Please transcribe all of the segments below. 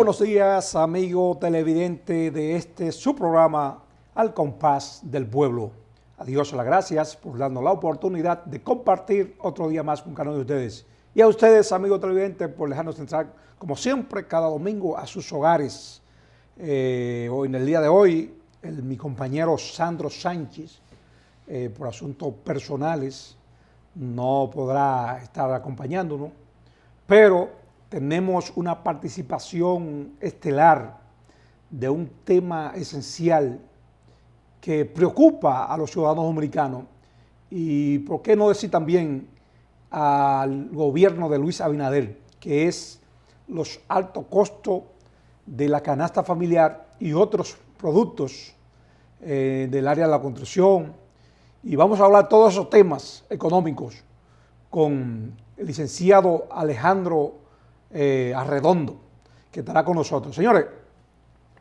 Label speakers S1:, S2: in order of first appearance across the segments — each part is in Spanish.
S1: buenos días, amigo televidente de este su programa Al Compás del Pueblo. A Dios las gracias por darnos la oportunidad de compartir otro día más con cada uno de ustedes. Y a ustedes, amigo televidente, por dejarnos entrar, como siempre, cada domingo a sus hogares. Hoy, en el día de hoy, mi compañero Sandro Sánchez, por asuntos personales, no podrá estar acompañándonos, pero tenemos una participación estelar de un tema esencial que preocupa a los ciudadanos dominicanos y, por qué no decir también, al gobierno de Luis Abinader, que es los altos costos de la canasta familiar y otros productos del área de la construcción. Y vamos a hablar de todos esos temas económicos con el licenciado Alejandro Arredondo, que estará con nosotros. Señores,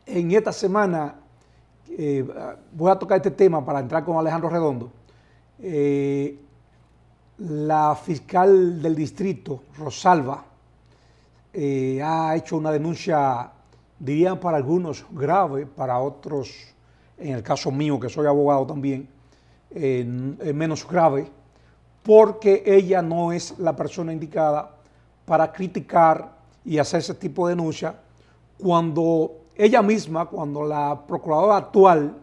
S1: en esta semana voy a tocar este tema para entrar con Alejandro Arredondo. La fiscal del distrito, Rosalba, ha hecho una denuncia, dirían para algunos grave, para otros, en el caso mío, que soy abogado también, menos grave, porque ella no es la persona indicada para criticar y hacer ese tipo de denuncia cuando ella misma, cuando la procuradora actual,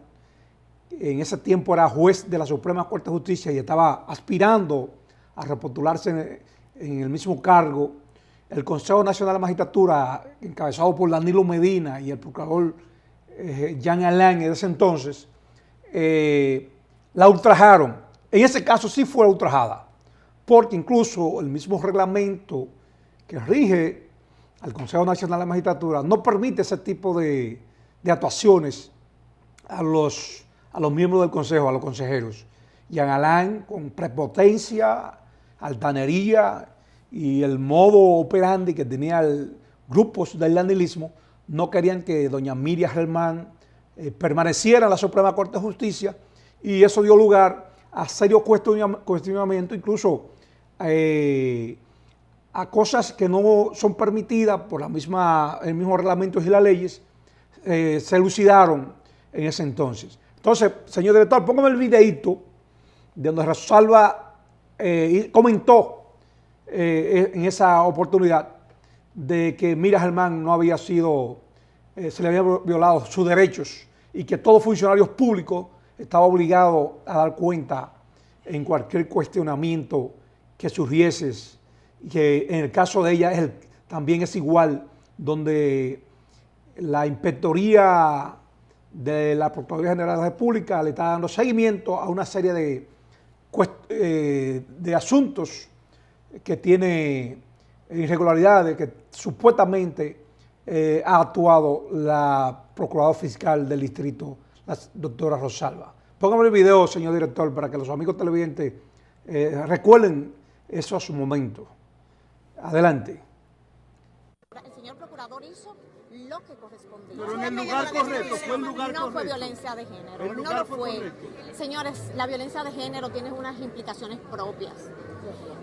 S1: en ese tiempo era juez de la Suprema Corte de Justicia y estaba aspirando a repostularse en el mismo cargo, el Consejo Nacional de la Magistratura, encabezado por Danilo Medina y el procurador Jean Alain de ese entonces, la ultrajaron. En ese caso sí fue ultrajada, porque incluso el mismo reglamento que rige al Consejo Nacional de la Magistratura no permite ese tipo de actuaciones a los miembros del Consejo, a los consejeros. Jean Alain, con prepotencia, altanería y el modo operandi que tenía grupos del danilismo, no querían que doña Miriam Germán permaneciera en la Suprema Corte de Justicia, y eso dio lugar a serios cuestionamientos, incluso a cosas que no son permitidas por el mismo reglamento y las leyes, se elucidaron en ese entonces. Entonces, señor director, póngame el videíto de donde Rosalba comentó en esa oportunidad de que Miriam Germán no había sido, se le habían violado sus derechos y que todo funcionario público estaba obligado a dar cuenta en cualquier cuestionamiento que surgiese, que en el caso de ella también es igual, donde la Inspectoría de la Procuraduría General de la República le está dando seguimiento a una serie de asuntos que tiene irregularidades que supuestamente ha actuado la Procuradora Fiscal del Distrito, la doctora Rosalba. Póngame el video, señor director, para que los amigos televidentes recuerden esos momentos. Adelante.
S2: El señor procurador hizo lo que correspondía.
S3: Pero en el lugar correcto, fue el lugar correcto.
S2: No fue violencia de género, no lo fue. Señores, la violencia de género tiene unas implicaciones propias.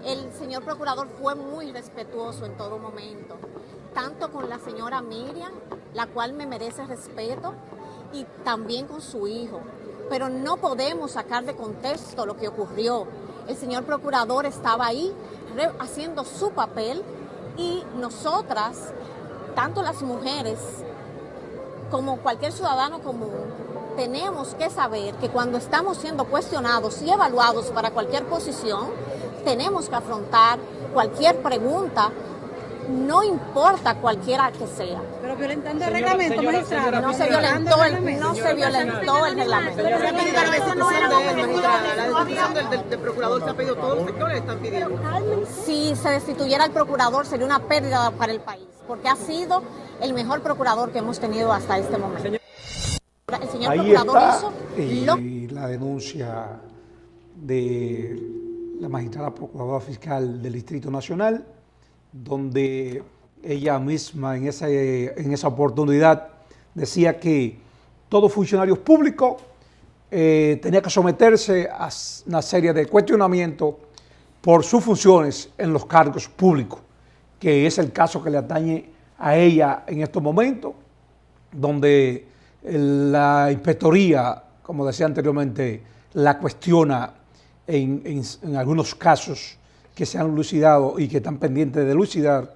S2: El señor procurador fue muy respetuoso en todo momento, tanto con la señora Miriam, la cual me merece respeto, y también con su hijo. Pero no podemos sacar de contexto lo que ocurrió. El señor procurador estaba ahí haciendo su papel, y nosotras, tanto las mujeres como cualquier ciudadano común, tenemos que saber que cuando estamos siendo cuestionados y evaluados para cualquier posición, tenemos que afrontar cualquier pregunta, no importa cualquiera que sea.
S4: Pero violentando el reglamento, magistrada.
S2: No se violentó el reglamento.
S3: La decisión del procurador se ha pedido, todos los sectores están pidiendo.
S2: Si se destituyera el procurador sería una pérdida para el país, porque ha sido el mejor procurador que hemos tenido hasta este momento. El señor
S1: Ahí
S2: procurador
S1: está la denuncia de la magistrada procuradora fiscal del Distrito Nacional, donde ella misma en esa oportunidad decía que todo funcionario público tenía que someterse a una serie de cuestionamientos por sus funciones en los cargos públicos, que es el caso que le atañe a ella en estos momentos, donde la inspectoría, como decía anteriormente, la cuestiona en algunos casos que se han lucidado y que están pendientes de lucidar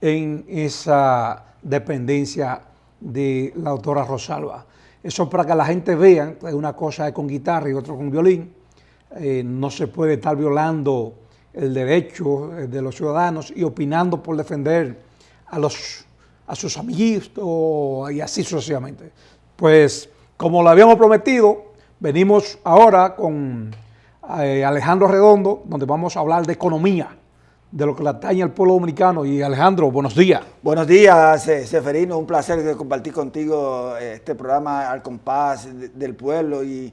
S1: en esa dependencia de la doctora Rosalba. Eso para que la gente vea, una cosa es con guitarra y otra con violín, no se puede estar violando el derecho de los ciudadanos y opinando por defender a sus amiguitos y así sucesivamente. Pues como lo habíamos prometido, venimos ahora con Alejandro Redondo, donde vamos a hablar de economía, de lo que le atañe al pueblo dominicano. Y Alejandro, buenos días.
S5: Buenos días, Seferino, un placer compartir contigo este programa Al Compás del Pueblo y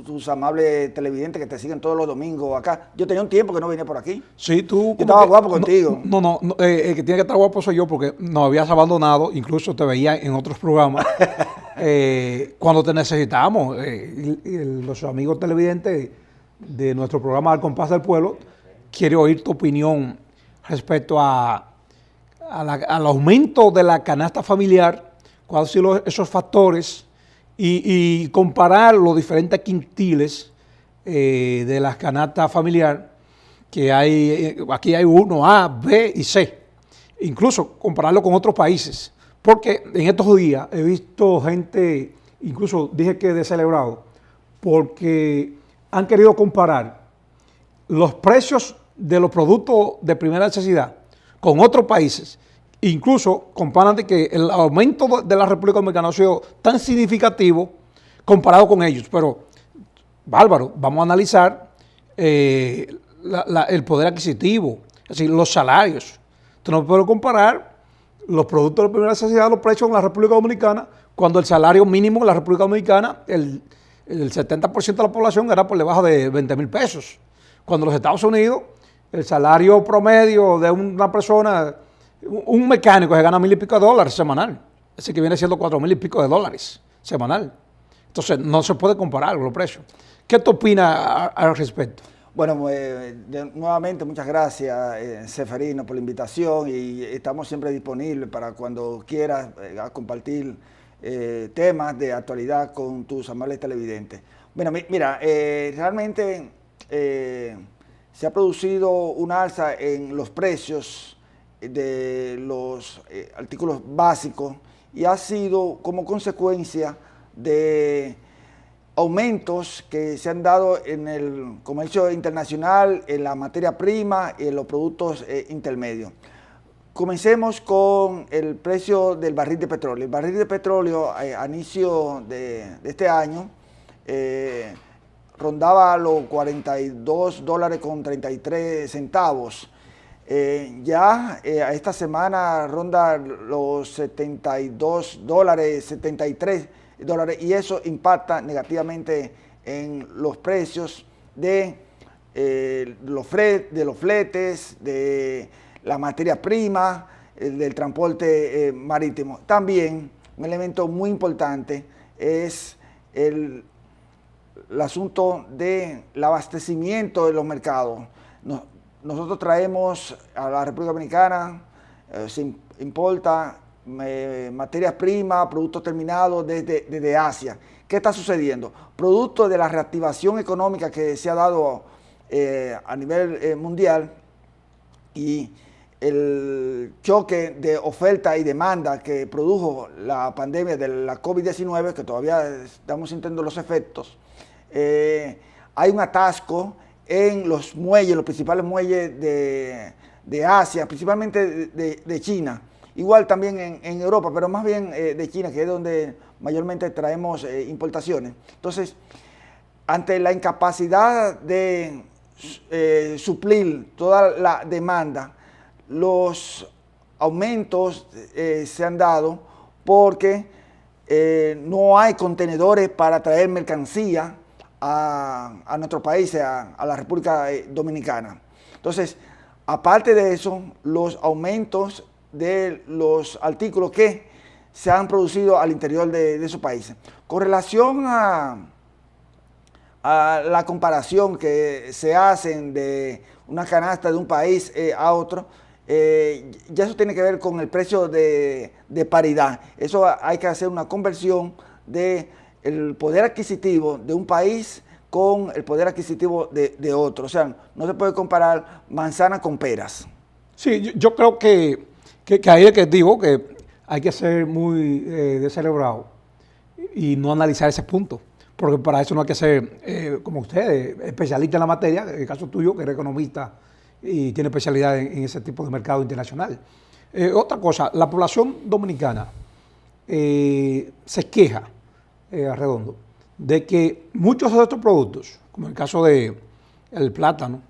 S5: tus amables televidentes que te siguen todos los domingos acá. Yo tenía un tiempo que no venía por aquí.
S1: Sí, tú...
S5: Yo estaba guapo contigo.
S1: No, el que tiene que estar guapo soy yo porque nos habías abandonado, incluso te veía en otros programas cuando te necesitamos. Los amigos televidentes de nuestro programa Al Compás del Pueblo quiere oír tu opinión respecto al aumento de la canasta familiar, cuáles han sido esos factores y comparar los diferentes quintiles de la canasta familiar que hay. Aquí hay 1A, B y C, incluso compararlo con otros países, porque en estos días he visto gente, incluso dije que descelebrado, porque han querido comparar los precios de los productos de primera necesidad con otros países. Incluso comparan de que el aumento de la República Dominicana ha sido tan significativo comparado con ellos. Pero, bárbaro, vamos a analizar el poder adquisitivo, es decir, los salarios. Tú no puedes comparar los productos de primera necesidad, los precios en la República Dominicana, cuando el salario mínimo en la República Dominicana, el 70% de la población era por debajo de 20,000 pesos. Cuando en los Estados Unidos, el salario promedio de una persona, un mecánico se gana $1,000 y pico de dólares semanal. Así que viene siendo $4,000 y pico de dólares semanal. Entonces, no se puede comparar los precios. ¿Qué tú opinas al respecto?
S5: Bueno, nuevamente muchas gracias, Seferino, por la invitación y estamos siempre disponibles para cuando quieras a compartir temas de actualidad con tus amables televidentes. Bueno, mira, realmente se ha producido un alza en los precios de los artículos básicos y ha sido como consecuencia de aumentos que se han dado en el comercio internacional, en la materia prima y en los productos intermedios. Comencemos con el precio del barril de petróleo. El barril de petróleo a inicio de este año rondaba los $42.33. Ya a esta semana ronda los $72, $73, y eso impacta negativamente en los precios de los fletes, de la materia prima, del transporte marítimo. También un elemento muy importante es el asunto del abastecimiento de los mercados. Nosotros traemos a la República Dominicana, se importa materias primas, productos terminados desde Asia. ¿Qué está sucediendo? Producto de la reactivación económica que se ha dado a nivel mundial y el choque de oferta y demanda que produjo la pandemia de la COVID-19, que todavía estamos sintiendo los efectos, hay un atasco en los muelles, los principales muelles de Asia, principalmente de China. Igual también en Europa, pero más bien de China, que es donde mayormente traemos importaciones. Entonces, ante la incapacidad de suplir toda la demanda, los aumentos se han dado porque no hay contenedores para traer mercancía a nuestro país, a la República Dominicana. Entonces, aparte de eso, los aumentos de los artículos que se han producido al interior de esos países. Con relación a la comparación que se hacen de una canasta de un país a otro, ya eso tiene que ver con el precio de paridad. Eso hay que hacer una conversión del poder adquisitivo de un país con el poder adquisitivo de otro. O sea, no se puede comparar manzana con peras.
S1: Sí, yo creo que ahí es que digo que hay que ser muy descerebrado y no analizar ese punto, porque para eso no hay que ser, como usted, especialista en la materia, en el caso tuyo, que eres economista y tiene especialidad en ese tipo de mercado internacional. Otra cosa, la población dominicana se queja, Arredondo, de que muchos de estos productos, como el caso del plátano,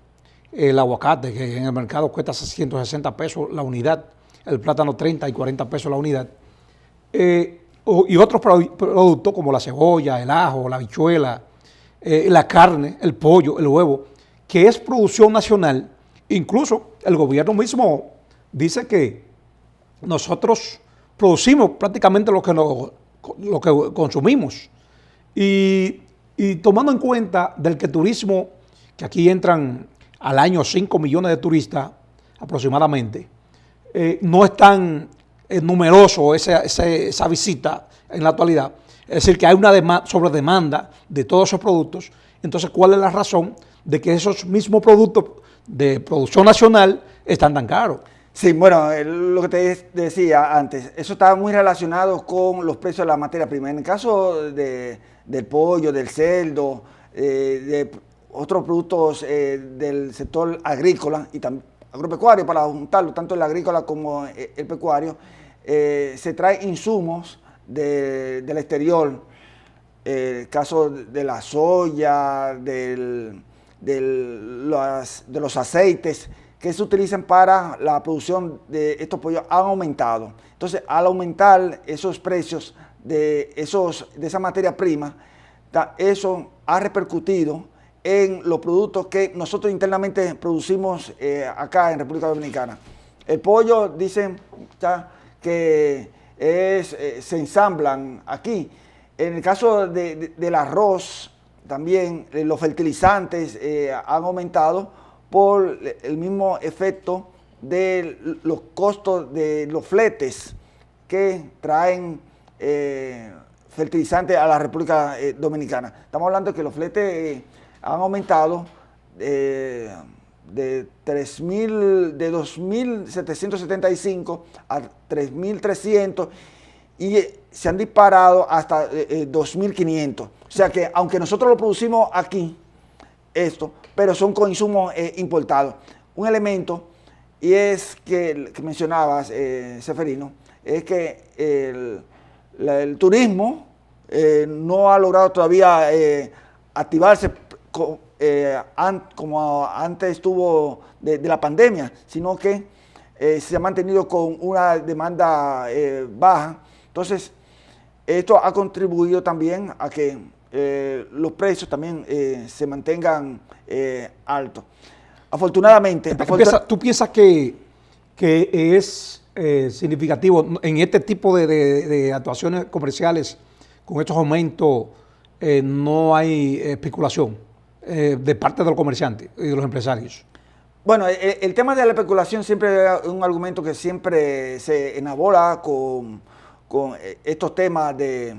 S1: el aguacate, que en el mercado cuesta 160 pesos la unidad, el plátano 30 y 40 pesos la unidad, y otros productos como la cebolla, el ajo, la habichuela, la carne, el pollo, el huevo, que es producción nacional. Incluso el gobierno mismo dice que nosotros producimos prácticamente lo que consumimos. Y tomando en cuenta del que turismo, que aquí entran al año 5 millones de turistas aproximadamente, no es tan numeroso esa visita en la actualidad. Es decir, que hay una sobredemanda de todos esos productos. Entonces, ¿cuál es la razón de que esos mismos productos de producción nacional están tan caros?
S5: Sí, bueno, lo que te decía antes, eso está muy relacionado con los precios de la materia prima. En el caso del pollo, del cerdo, de otros productos del sector agrícola y también agropecuario, para juntarlo, tanto el agrícola como el pecuario, se trae insumos del exterior, el caso de la soya, de los aceites que se utilizan para la producción de estos pollos han aumentado. Entonces, al aumentar esos precios de esa materia prima, eso ha repercutido en los productos que nosotros internamente producimos acá en República Dominicana. El pollo, dicen que se ensamblan aquí. En el caso del arroz, también los fertilizantes han aumentado por el mismo efecto de los costos de los fletes que traen fertilizantes a la República Dominicana. Estamos hablando de que los fletes han aumentado de 2.775 a 3.300 y se han disparado hasta 2.500. O sea que aunque nosotros lo producimos aquí, pero son con insumos importados. Un elemento, y es que mencionabas, Seferino, es que el turismo no ha logrado todavía activarse como antes estuvo de la pandemia, sino que se ha mantenido con una demanda baja. Entonces, esto ha contribuido también a que los precios también se mantengan altos. Afortunadamente...
S1: ¿Tú piensas que es significativo en este tipo de actuaciones comerciales, con estos aumentos, no hay especulación de parte de los comerciantes y de los empresarios?
S5: Bueno, el tema de la especulación siempre es un argumento que siempre se enabora con estos temas de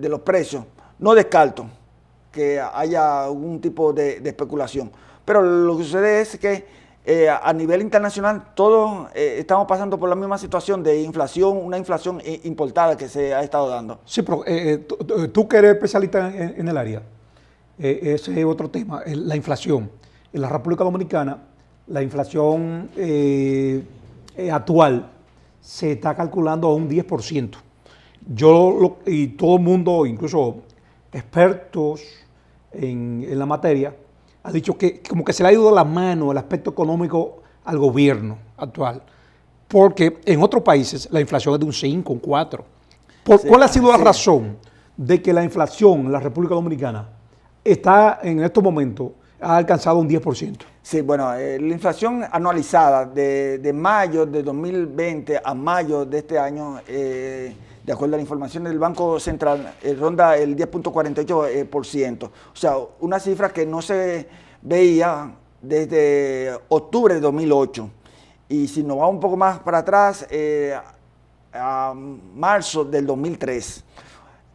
S5: los precios. No descarto que haya algún tipo de especulación, pero lo que sucede es que a nivel internacional todos estamos pasando por la misma situación de inflación, una inflación importada que se ha estado dando.
S1: Sí, pero tú que eres especialista en el área, ese es otro tema, la inflación. En la República Dominicana, la inflación actual se está calculando a un 10%. Y todo el mundo, incluso expertos en la materia, ha dicho que como que se le ha ido la mano el aspecto económico al gobierno actual, porque en otros países la inflación es de un 5, un 4. ¿Cuál ha sido la razón de que la inflación en la República Dominicana está en estos momentos, ha alcanzado un 10%?
S5: Sí, bueno, la inflación anualizada de mayo de 2020 a mayo de este año, de acuerdo a la información del Banco Central, ronda el 10.48%. O sea, una cifra que no se veía desde octubre de 2008. Y si nos vamos un poco más para atrás, a marzo del 2003,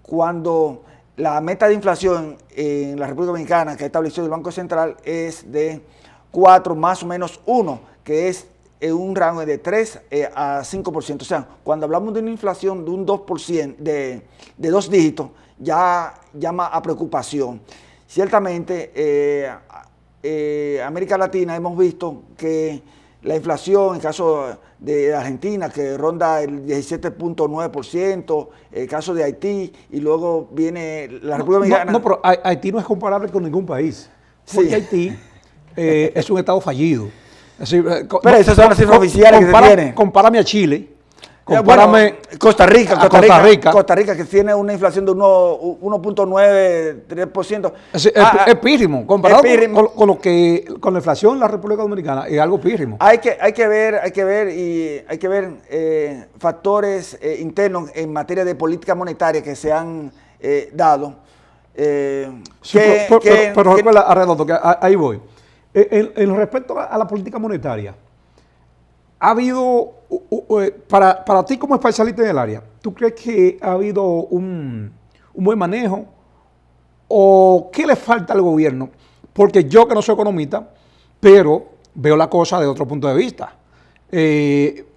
S5: cuando la meta de inflación en la República Dominicana que ha establecido el Banco Central es de 4 más o menos 1, que es un rango de 3 a 5%. O sea, cuando hablamos de una inflación de un 2%, de 2 dígitos, ya llama a preocupación. Ciertamente, América Latina hemos visto que la inflación, en el caso de Argentina, que ronda el 17.9%, el caso de Haití, y luego viene la República Dominicana.
S1: No, pero Haití no es comparable con ningún país. Porque
S5: Sí.
S1: Haití es un estado fallido. Es decir,
S5: Pero esas son las cifras oficiales que se tienen.
S1: Compárame a Chile.
S5: Bueno,
S1: Compárame
S5: Costa Rica,
S1: a Costa Rica.
S5: Costa Rica, que tiene una inflación de 1.9, 3%.
S1: Es pírrimo. Comparado
S5: es pírrimo.
S1: con la inflación en la República Dominicana, es algo pírrimo.
S5: Hay que ver factores internos en materia de política monetaria que se han dado.
S1: Sí, pero recuerda, Arredondo, que ahí voy. En respecto a la política monetaria, ha habido, para ti como especialista en el área, ¿tú crees que ha habido un buen manejo? ¿O qué le falta al gobierno? Porque yo, que no soy economista, pero veo la cosa de otro punto de vista.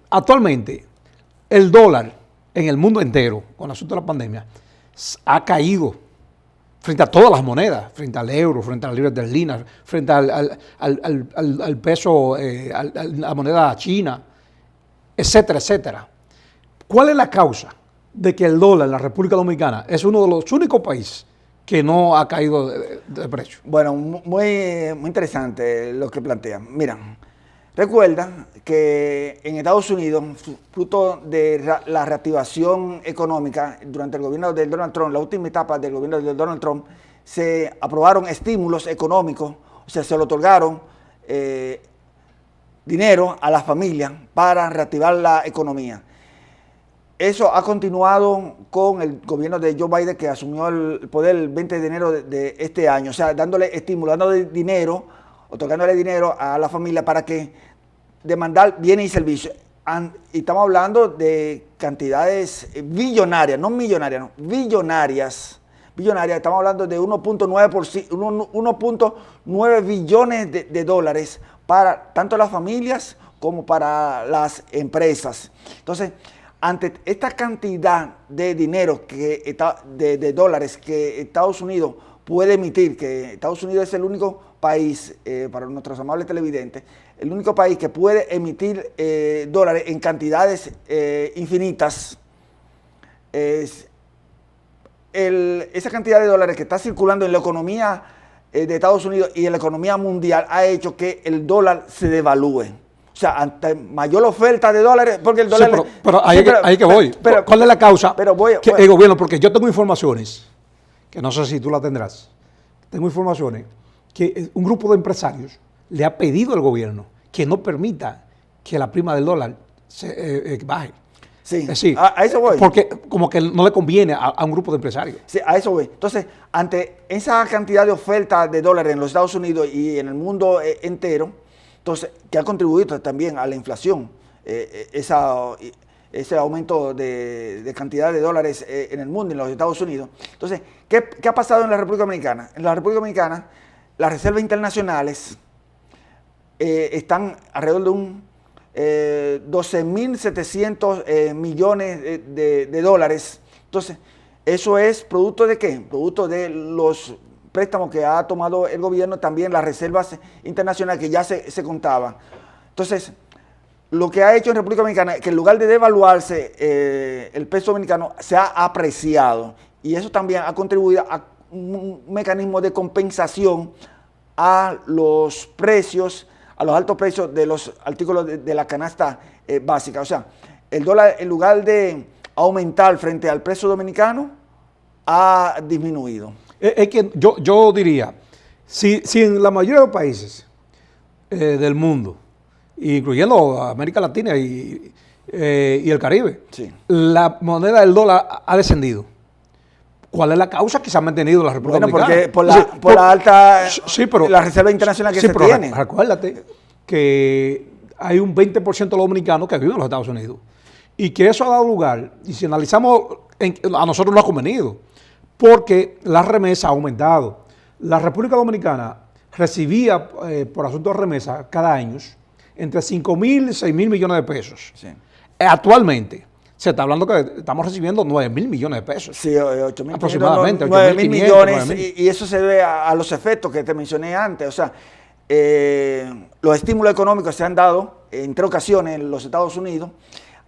S1: Actualmente, el dólar en el mundo entero, con el asunto de la pandemia, ha caído frente a todas las monedas, frente al euro, frente a las libras esterlinas, frente al peso, a la moneda china, etcétera, etcétera. ¿Cuál es la causa de que el dólar en la República Dominicana es uno de los únicos países que no ha caído de precio?
S5: Bueno, muy interesante lo que plantean. Mira, recuerda que en Estados Unidos, fruto de la reactivación económica durante el gobierno de Donald Trump, la última etapa del gobierno de Donald Trump, se aprobaron estímulos económicos, o sea, se le otorgaron dinero a las familias para reactivar la economía. Eso ha continuado con el gobierno de Joe Biden, que asumió el poder el 20 de enero de este año, o sea, dándole estímulo, dándole dinero, otorgándole dinero a la familia para que demandar bienes y servicios. Y estamos hablando de cantidades billonarias, no millonarias, no, billonarias. Estamos hablando de 1.9 billones de dólares para tanto las familias como para las empresas. Entonces, ante esta cantidad de dinero, de dólares que Estados Unidos puede emitir, que Estados Unidos es el único país, para nuestros amables televidentes, el único país que puede emitir dólares en cantidades infinitas, esa cantidad de dólares que está circulando en la economía de Estados Unidos y en la economía mundial ha hecho que el dólar se devalúe. O sea, ante mayor oferta de dólares, porque el dólar...
S1: Sí, pero ahí que voy. ¿Cuál es la causa? El gobierno, porque yo tengo informaciones, que no sé si tú la tendrás, tengo informaciones que un grupo de empresarios le ha pedido al gobierno que no permita que la prima del dólar se baje.
S5: Sí,
S1: es decir,
S5: a eso voy.
S1: Porque como que no le conviene a un grupo de empresarios.
S5: Sí, a eso voy. Entonces, ante esa cantidad de oferta de dólares en los Estados Unidos y en el mundo entero, entonces, que ha contribuido también a la inflación, ese aumento de cantidad de dólares en el mundo, en los Estados Unidos. Entonces, ¿qué ha pasado en la República Dominicana? En la República Dominicana, las reservas internacionales están alrededor de un 12.700 millones de dólares. Entonces, ¿eso es producto de qué? Producto de los préstamos que ha tomado el gobierno, también las reservas internacionales que ya se contaban. Entonces, lo que ha hecho en República Dominicana es que en lugar de devaluarse el peso dominicano, se ha apreciado. Y eso también ha contribuido a un mecanismo de compensación a los precios, a los altos precios de los artículos de la canasta básica. O sea, el dólar, en lugar de aumentar frente al peso dominicano, ha disminuido.
S1: Es que yo diría, si en la mayoría de los países del mundo, incluyendo América Latina y el Caribe,
S5: sí,
S1: la moneda del dólar ha descendido, ¿cuál es la causa que se ha mantenido la República Dominicana?
S5: Porque por la alta,
S1: sí, pero,
S5: la reserva internacional que
S1: sí,
S5: se
S1: pero
S5: tiene.
S1: Recuérdate que hay un 20% de los dominicanos que viven en los Estados Unidos. Y que eso ha dado lugar, y si analizamos, a nosotros nos ha convenido, porque la remesa ha aumentado. La República Dominicana recibía, por asunto de remesa, cada año, entre 5.000 y 6.000 millones de pesos.
S5: Sí.
S1: Actualmente, se está hablando que estamos recibiendo 9.000 millones de pesos.
S5: Sí, 8.000
S1: aproximadamente,
S5: 9.000 millones,
S1: 9.000.
S5: y eso se debe a los efectos que te mencioné antes. O sea, los estímulos económicos se han dado en 3 ocasiones en los Estados Unidos,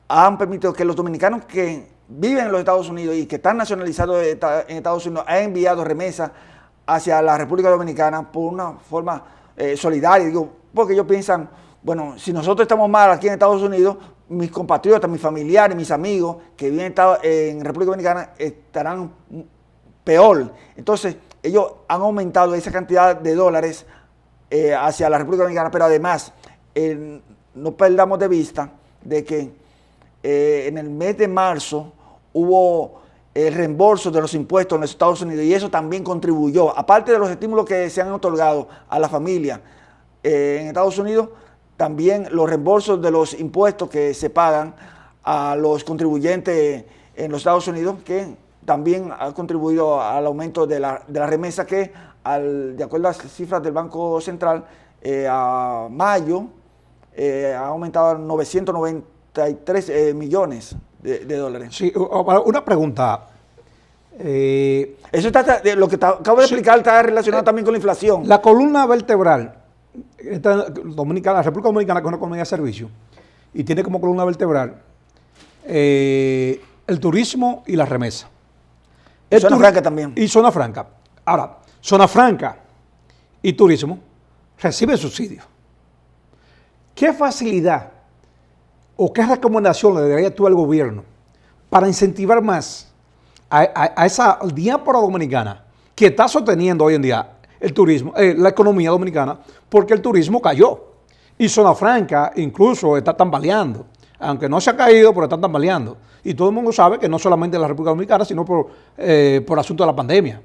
S5: han permitido que los dominicanos que viven en los Estados Unidos y que están nacionalizados en Estados Unidos han enviado remesas hacia la República Dominicana por una forma solidaria. Digo, porque ellos piensan, bueno, si nosotros estamos mal aquí en Estados Unidos, mis compatriotas, mis familiares, mis amigos que viven en República Dominicana estarán peor. Entonces, ellos han aumentado esa cantidad de dólares hacia la República Dominicana, pero además, no perdamos de vista de que en el mes de marzo hubo el reembolso de los impuestos en los Estados Unidos y eso también contribuyó, aparte de los estímulos que se han otorgado a la familia en Estados Unidos, también los reembolsos de los impuestos que se pagan a los contribuyentes en los Estados Unidos, que también ha contribuido al aumento de la remesa que, de acuerdo a las cifras del Banco Central, a mayo ha aumentado a 993 millones de dólares.
S1: Sí, una pregunta.
S5: Eso está, lo que acabo de explicar está relacionado también con la inflación.
S1: La columna vertebral, la República Dominicana, que es una economía de servicio, y tiene como columna vertebral el turismo y la remesa.
S5: Y zona franca también.
S1: Y zona franca. Ahora, zona franca y turismo reciben subsidios. ¿Qué facilidad o qué recomendación le darías tú al gobierno para incentivar más a esa diáspora dominicana que está sosteniendo hoy en día el turismo, la economía dominicana, porque el turismo cayó? Y zona franca incluso está tambaleando, aunque no se ha caído, pero está tambaleando. Y todo el mundo sabe que no solamente en la República Dominicana, sino por asunto de la pandemia.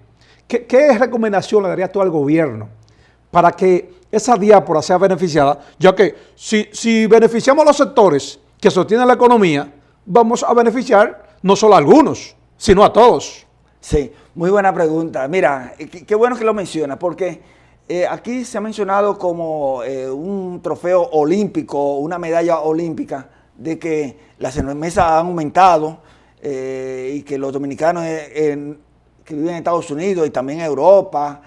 S1: ¿Qué recomendación le darías tú al gobierno para que esa diáspora sea beneficiada? Ya que si beneficiamos a los sectores que sostienen la economía, vamos a beneficiar no solo a algunos, sino a todos.
S5: Sí, muy buena pregunta. Mira, qué bueno que lo menciona, porque aquí se ha mencionado como un trofeo olímpico, una medalla olímpica, de que las remesas han aumentado y que los dominicanos que viven en Estados Unidos y también en Europa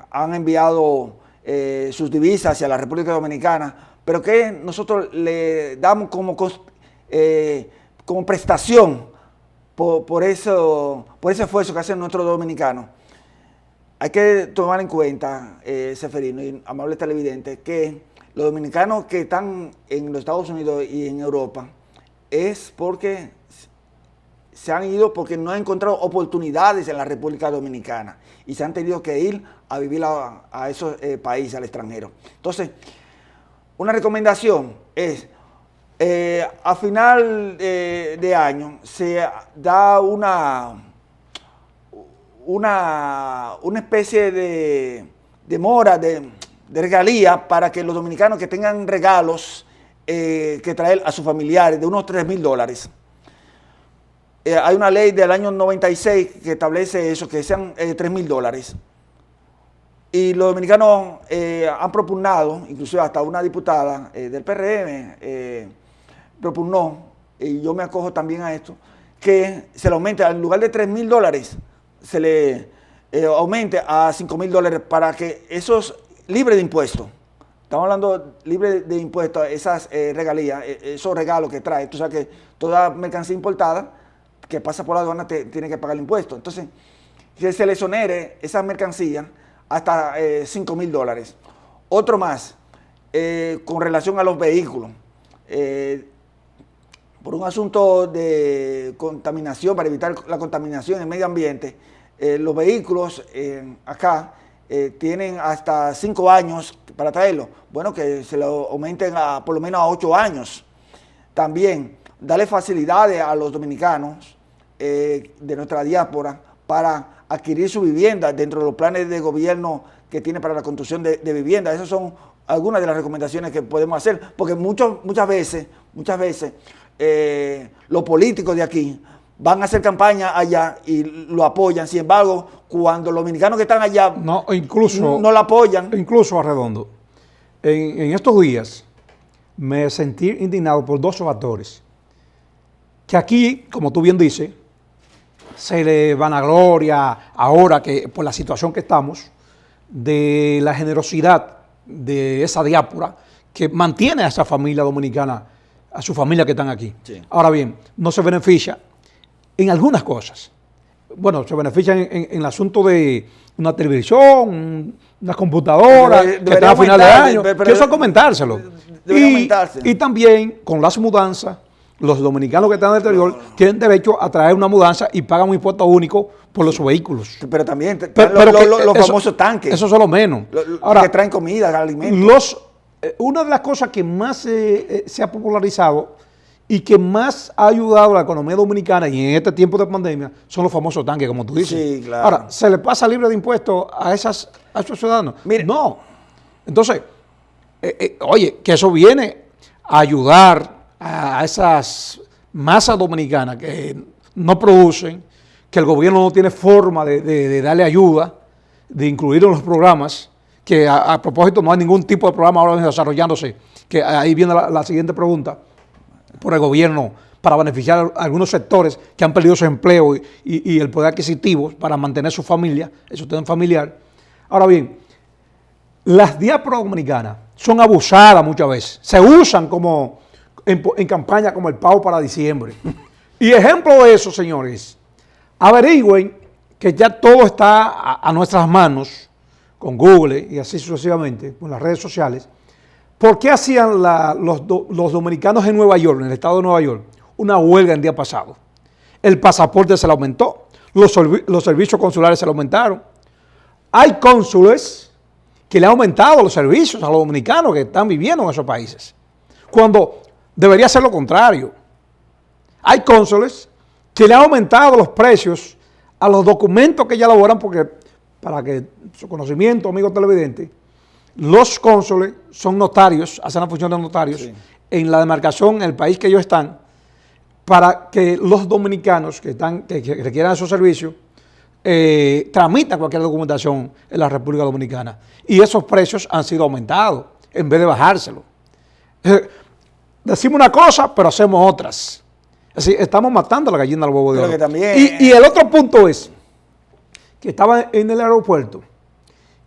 S5: han enviado sus divisas hacia la República Dominicana, pero que nosotros le damos como prestación por ese esfuerzo que hacen nuestros dominicanos. Hay que tomar en cuenta, Seferino y amable televidente, que los dominicanos que están en los Estados Unidos y en Europa es porque se han ido porque no han encontrado oportunidades en la República Dominicana y se han tenido que ir a vivir a esos países, al extranjero. Entonces, una recomendación es, a final de año se da una especie de mora, de regalía para que los dominicanos que tengan regalos que traer a sus familiares de unos $3.000. Hay una ley del año 96 que establece eso, que sean $3.000. Y los dominicanos han propugnado, inclusive hasta una diputada del PRM propugnó, y yo me acojo también a esto, que se le aumente, en lugar de $3.000, se le aumente a $5.000 para que esos libres de impuestos, estamos hablando libre de impuestos, esas regalías, esos regalos que trae, tú sabes que toda mercancía importada que pasa por la aduana tiene que pagar el impuesto. Entonces, que se le exonere esa mercancía hasta $5.000. Otro más, con relación a los vehículos, por un asunto de contaminación, para evitar la contaminación en el medio ambiente, los vehículos acá tienen hasta 5 años para traerlo. Bueno, que se lo aumenten por lo menos a 8 años. También, darle facilidades a los dominicanos de nuestra diáspora para adquirir su vivienda dentro de los planes de gobierno que tiene para la construcción de viviendas. Esos son algunas de las recomendaciones que podemos hacer, porque muchas veces, los políticos de aquí van a hacer campaña allá y lo apoyan. Sin embargo, cuando los dominicanos que están allá
S1: no, incluso,
S5: no la apoyan.
S1: Incluso, Arredondo, en estos días me sentí indignado por dos factores. Que aquí, como tú bien dices, se le vanagloria ahora que por la situación que estamos, de la generosidad de esa diáspora que mantiene a esa familia dominicana, a su familia que están aquí.
S5: Sí.
S1: Ahora bien, no se beneficia en algunas cosas. Bueno, se beneficia en el asunto de una televisión, una computadora, que está a final de año, que eso es comentárselo. Y también con las mudanzas, los dominicanos que están en el exterior tienen derecho a traer una mudanza y pagan un impuesto único por los vehículos.
S5: Pero también
S1: los
S5: famosos tanques.
S1: Eso es lo menos.
S5: Ahora, que traen comida, alimentos.
S1: Una de las cosas que más se ha popularizado y que más ha ayudado a la economía dominicana y en este tiempo de pandemia son los famosos tanques, como tú dices.
S5: Sí, claro.
S1: Ahora, ¿se le pasa libre de impuestos a esos ciudadanos?
S5: Mire,
S1: no. Entonces, oye, que eso viene a ayudar a esas masas dominicanas que no producen, que el gobierno no tiene forma de darle ayuda, de incluir en los programas, que a propósito no hay ningún tipo de programa ahora mismo desarrollándose, que ahí viene la siguiente pregunta, por el gobierno para beneficiar a algunos sectores que han perdido su empleo y el poder adquisitivo para mantener su familia, el sustento familiar. Ahora bien, las diásporas dominicanas son abusadas muchas veces, se usan como en campaña como el pavo para diciembre. Y ejemplo de eso, señores, averigüen que ya todo está a nuestras manos, con Google y así sucesivamente, con las redes sociales. ¿Por qué hacían los dominicanos en Nueva York, en el estado de Nueva York, una huelga el día pasado? El pasaporte se le aumentó, los servicios consulares se le aumentaron. Hay cónsules que le han aumentado los servicios a los dominicanos que están viviendo en esos países, cuando debería ser lo contrario. Hay cónsules que le han aumentado los precios a los documentos que ya elaboran, porque para que su conocimiento, amigo televidente, los cónsules son notarios, hacen la función de notarios, sí, en la demarcación, en el país que ellos están, para que los dominicanos que requieran esos servicios tramitan cualquier documentación en la República Dominicana. Y esos precios han sido aumentados en vez de bajárselo. Decimos una cosa, pero hacemos otras. Así, estamos matando a la gallina al huevo de oro. Y el otro punto es que estaba en el aeropuerto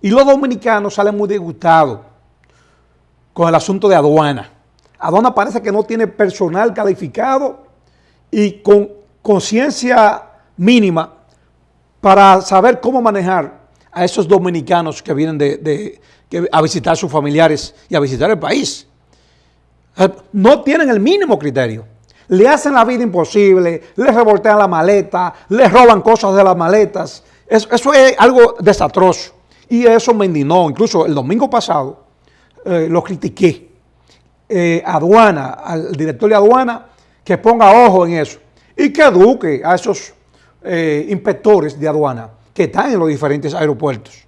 S1: y los dominicanos salen muy disgustados con el asunto de aduana. Aduana parece que no tiene personal calificado y con conciencia mínima para saber cómo manejar a esos dominicanos que vienen a visitar a sus familiares y a visitar el país. No tienen el mínimo criterio. Le hacen la vida imposible, les revoltean la maleta, les roban cosas de las maletas. Eso es algo desastroso. Y eso me indignó. Incluso el domingo pasado lo critiqué. Aduana, al director de aduana, que ponga ojo en eso. Y que eduque a esos inspectores de aduana que están en los diferentes aeropuertos.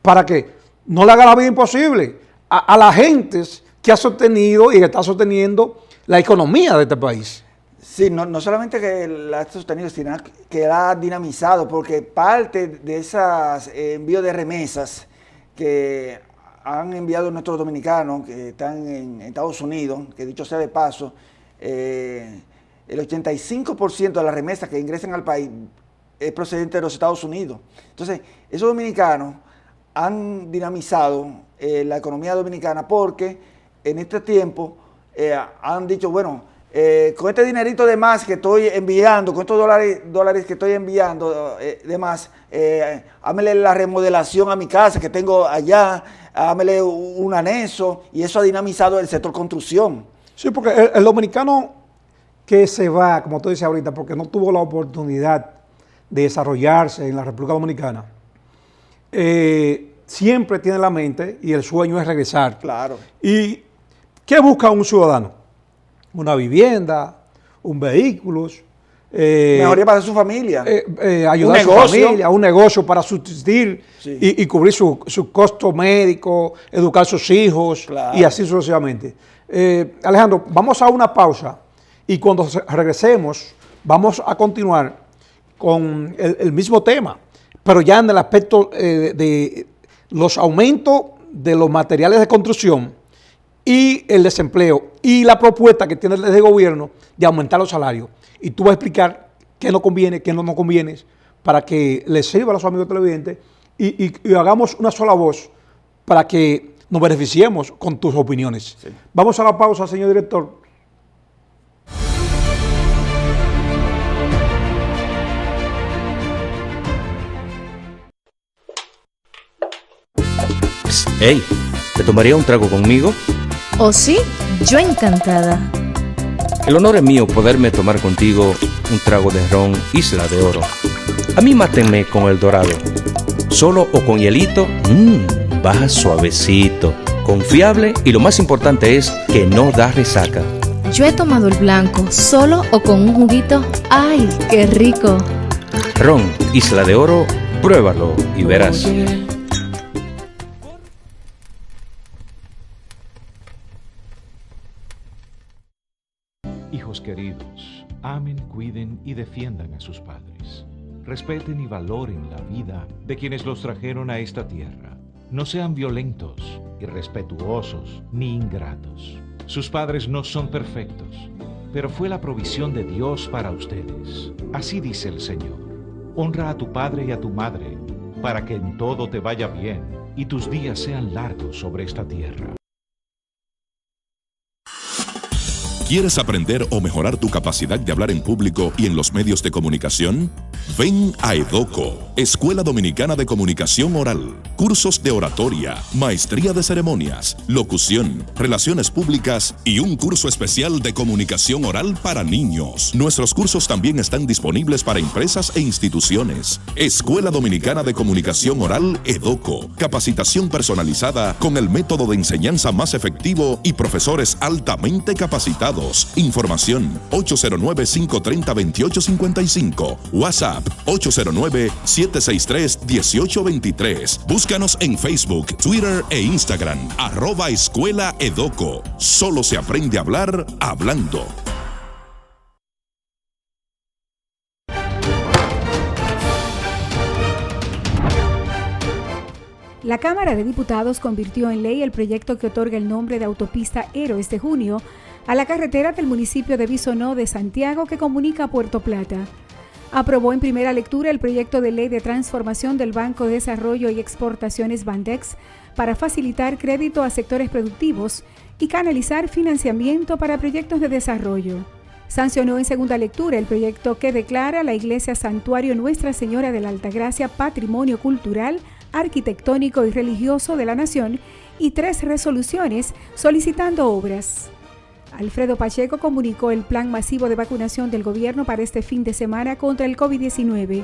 S1: Para que no le haga la vida imposible a la gente que ha sostenido y que está sosteniendo la economía de este país.
S5: Sí, no solamente que la ha sostenido, sino que la ha dinamizado, porque parte de esos envíos de remesas que han enviado nuestros dominicanos que están en Estados Unidos, que dicho sea de paso, el 85% de las remesas que ingresan al país es procedente de los Estados Unidos. Entonces, esos dominicanos han dinamizado la economía dominicana porque en este tiempo han dicho, bueno, con este dinerito de más que estoy enviando, con estos dólares que estoy enviando de más, hámele la remodelación a mi casa que tengo allá, hámele un anexo, y eso ha dinamizado el sector construcción.
S1: Sí, porque el dominicano que se va, como tú dices ahorita, porque no tuvo la oportunidad de desarrollarse en la República Dominicana, siempre tiene en la mente y el sueño es regresar.
S5: Claro.
S1: ¿Y qué busca un ciudadano? Una vivienda, un vehículo,
S5: Mejoría para su familia.
S1: Ayudar a su familia, un negocio para subsistir y cubrir su costo médico, educar a sus hijos y así sucesivamente. Alejandro, vamos a una pausa y cuando regresemos vamos a continuar con el mismo tema, pero ya en el aspecto de los aumentos de los materiales de construcción y el desempleo y la propuesta que tiene el gobierno de aumentar los salarios. Y tú vas a explicar qué nos conviene, qué no nos conviene, para que les sirva a los amigos televidentes y hagamos una sola voz para que nos beneficiemos con tus opiniones. Sí. Vamos a la pausa, señor director.
S6: Hey, ¿te tomaría un trago conmigo?
S7: ¿Oh sí? Yo encantada.
S6: El honor es mío poderme tomar contigo un trago de ron Isla de Oro. A mí mátenme con el dorado. Solo o con hielito, baja suavecito, confiable y lo más importante es que no da resaca.
S7: Yo he tomado el blanco, solo o con un juguito. ¡Ay, qué rico!
S6: Ron Isla de Oro, pruébalo y verás.
S8: Hijos queridos, amen, cuiden y defiendan a sus padres. Respeten y valoren la vida de quienes los trajeron a esta tierra. No sean violentos, irrespetuosos ni ingratos. Sus padres no son perfectos, pero fue la provisión de Dios para ustedes. Así dice el Señor: honra a tu padre y a tu madre, para que en todo te vaya bien y tus días sean largos sobre esta tierra.
S9: ¿Quieres aprender o mejorar tu capacidad de hablar en público y en los medios de comunicación? Ven a EDOCO, Escuela Dominicana de Comunicación Oral. Cursos de oratoria, maestría de ceremonias, locución, relaciones públicas y un curso especial de comunicación oral para niños. Nuestros cursos también están disponibles para empresas e instituciones. Escuela Dominicana de Comunicación Oral EDOCO. Capacitación personalizada con el método de enseñanza más efectivo y profesores altamente capacitados. Información 809-530-2855. WhatsApp 809-763-1823. Búscanos en Facebook, Twitter e Instagram. @Escuela EDOCO. Solo se aprende a hablar hablando.
S10: La Cámara de Diputados convirtió en ley el proyecto que otorga el nombre de Autopista Héroes de Junio a la carretera del municipio de Bisonó de Santiago que comunica a Puerto Plata. Aprobó en primera lectura el proyecto de ley de transformación del Banco de Desarrollo y Exportaciones Bandex para facilitar crédito a sectores productivos y canalizar financiamiento para proyectos de desarrollo. Sancionó en segunda lectura el proyecto que declara la Iglesia Santuario Nuestra Señora de la Altagracia Patrimonio Cultural, Arquitectónico y Religioso de la Nación y 3 resoluciones solicitando obras. Alfredo Pacheco comunicó el plan masivo de vacunación del gobierno para este fin de semana contra el COVID-19.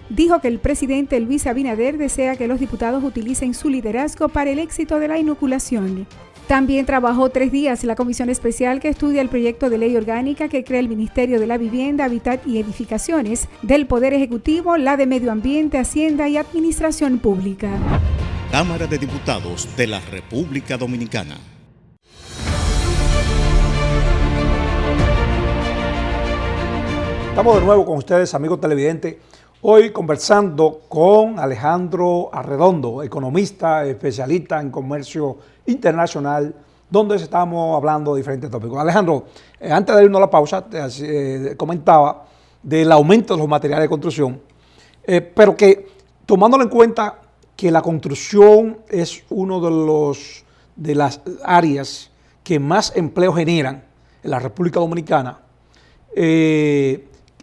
S10: Dijo que el presidente Luis Abinader desea que los diputados utilicen su liderazgo para el éxito de la inoculación. También trabajó 3 días la comisión especial que estudia el proyecto de ley orgánica que crea el Ministerio de la Vivienda, Hábitat y Edificaciones, del Poder Ejecutivo, la de Medio Ambiente, Hacienda y Administración Pública.
S11: Cámara de Diputados de la República Dominicana.
S1: Estamos de nuevo con ustedes, amigos televidentes, hoy conversando con Alejandro Arredondo, economista, especialista en comercio internacional, donde estamos hablando de diferentes tópicos. Alejandro, antes de irnos a la pausa, comentaba del aumento de los materiales de construcción, pero que tomándolo en cuenta que la construcción es uno de las áreas que más empleo generan en la República Dominicana,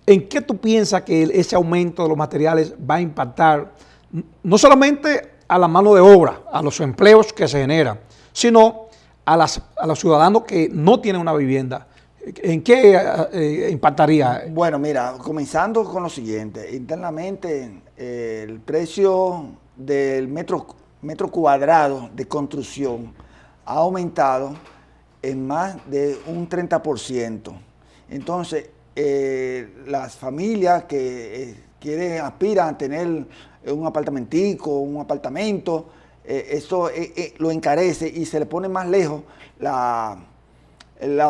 S1: ¿en qué tú piensas que ese aumento de los materiales va a impactar no solamente a la mano de obra, a los empleos que se generan, sino a los ciudadanos que no tienen una vivienda? ¿En qué impactaría?
S5: Bueno, mira, comenzando con lo siguiente. Internamente, el precio del metro cuadrado de construcción ha aumentado en más de un 30%. Entonces, las familias que aspiran a tener un apartamentico, un apartamento, eso lo encarece y se le pone más lejos la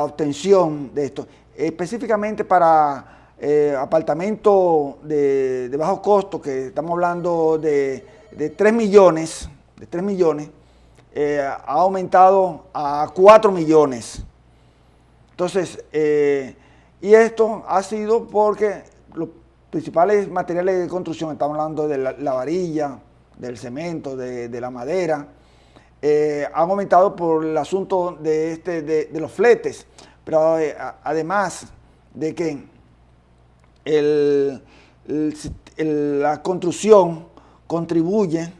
S5: obtención de esto. Específicamente para apartamentos de bajo costo, que estamos hablando de 3 millones, ha aumentado a 4 millones. Entonces, y esto ha sido porque los principales materiales de construcción, estamos hablando de la varilla, del cemento, de la madera, han aumentado por el asunto de los fletes, pero además de que la construcción contribuye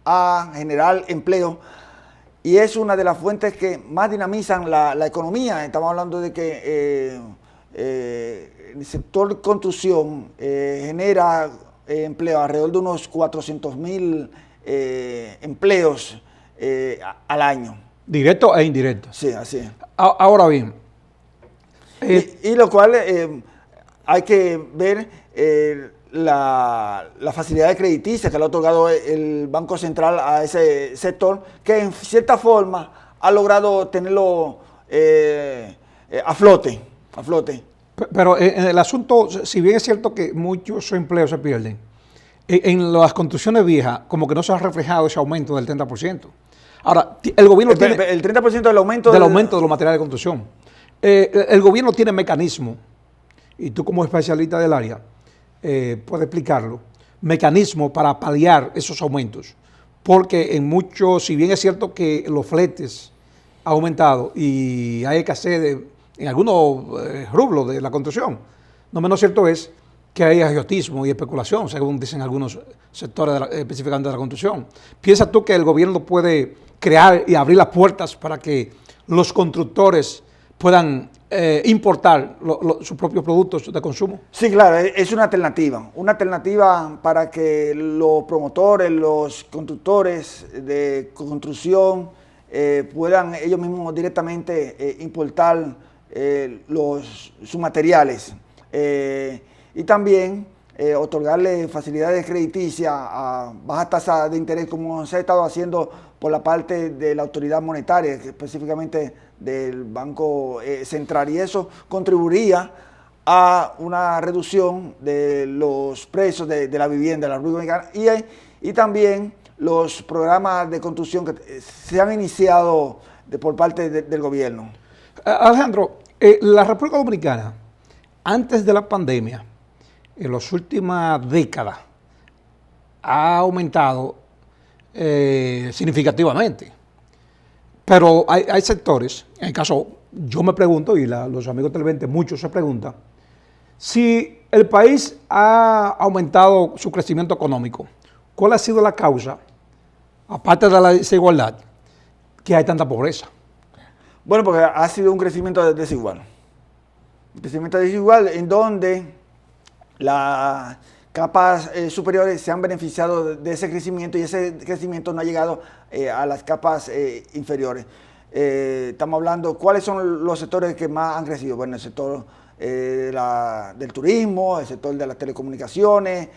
S5: a generar empleo y es una de las fuentes que más dinamizan la economía. Estamos hablando de que el sector construcción genera empleo, alrededor de unos 400.000 empleos al año.
S1: ¿Directo e indirecto?
S5: Sí, así es.
S1: Ahora bien.
S5: Y lo cual hay que ver la facilidad crediticia que le ha otorgado el Banco Central a ese sector, que en cierta forma ha logrado tenerlo a flote.
S1: Pero en el asunto, si bien es cierto que muchos empleos se pierden, en las construcciones viejas como que no se ha reflejado ese aumento del 30%. Ahora, el gobierno tiene...
S5: El 30% del aumento...
S1: Del aumento de los materiales de construcción. El gobierno tiene mecanismos, y tú como especialista del área puedes explicarlo, mecanismos para paliar esos aumentos. Porque en muchos, si bien es cierto que los fletes han aumentado y hay escasez en algunos rubros de la construcción, no menos cierto es que hay agiotismo y especulación, según dicen algunos sectores específicamente de la construcción. ¿Piensas tú que el gobierno puede crear y abrir las puertas para que los constructores puedan importar sus propios productos de consumo?
S5: Sí, claro, es una alternativa para que los promotores, los constructores de construcción puedan ellos mismos directamente importar sus materiales y también otorgarle facilidades crediticias a baja tasa de interés, como se ha estado haciendo por la parte de la autoridad monetaria, específicamente del Banco Central, y eso contribuiría a una reducción de los precios de la vivienda, de la República Dominicana, y también los programas de construcción que se han iniciado por parte del gobierno.
S1: Alejandro, la República Dominicana, antes de la pandemia, en las últimas décadas, ha aumentado significativamente. Pero hay sectores, en el caso, yo me pregunto, y los amigos televidentes, muchos se preguntan, si el país ha aumentado su crecimiento económico, ¿cuál ha sido la causa, aparte de la desigualdad, que hay tanta pobreza?
S5: Bueno, porque ha sido un crecimiento desigual. Un crecimiento desigual en donde las capas superiores se han beneficiado de ese crecimiento y ese crecimiento no ha llegado a las capas inferiores. Estamos hablando, ¿cuáles son los sectores que más han crecido? Bueno, el sector del turismo, el sector de las telecomunicaciones,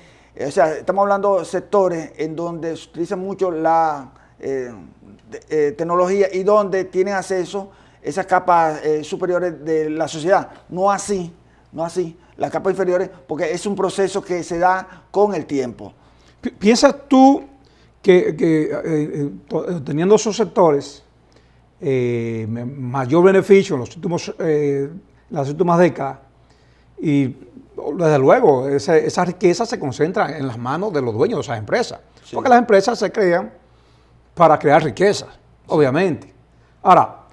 S5: o sea, estamos hablando de sectores en donde se utiliza mucho la tecnología y donde tienen acceso esas capas superiores de la sociedad. No así las capas inferiores, porque es un proceso que se da con el tiempo.
S1: ¿Piensas tú que teniendo esos sectores mayor beneficio en las últimas décadas, y desde luego esa riqueza se concentra en las manos de los dueños de esas empresas? Sí. Porque las empresas se crean para crear riquezas, obviamente. Ahora,